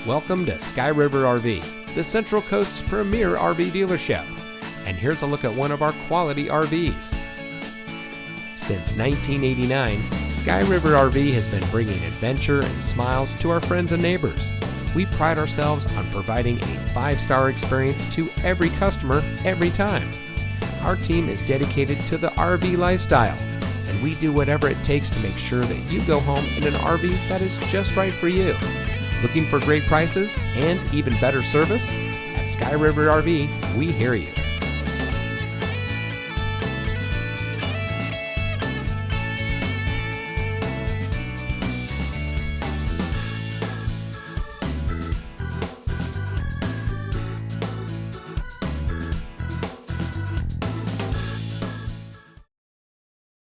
Welcome to Sky River RV, the Central Coast's premier RV dealership. And here's a look at one of our quality RVs. Since 1989, Sky River RV has been bringing adventure and smiles to our friends and neighbors. We pride ourselves on providing a 5-star experience to every customer every time. Our team is dedicated to the RV lifestyle, and we do whatever it takes to make sure that you go home in an RV that is just right for you. Looking for great prices and even better service? At Sky River RV, we hear you.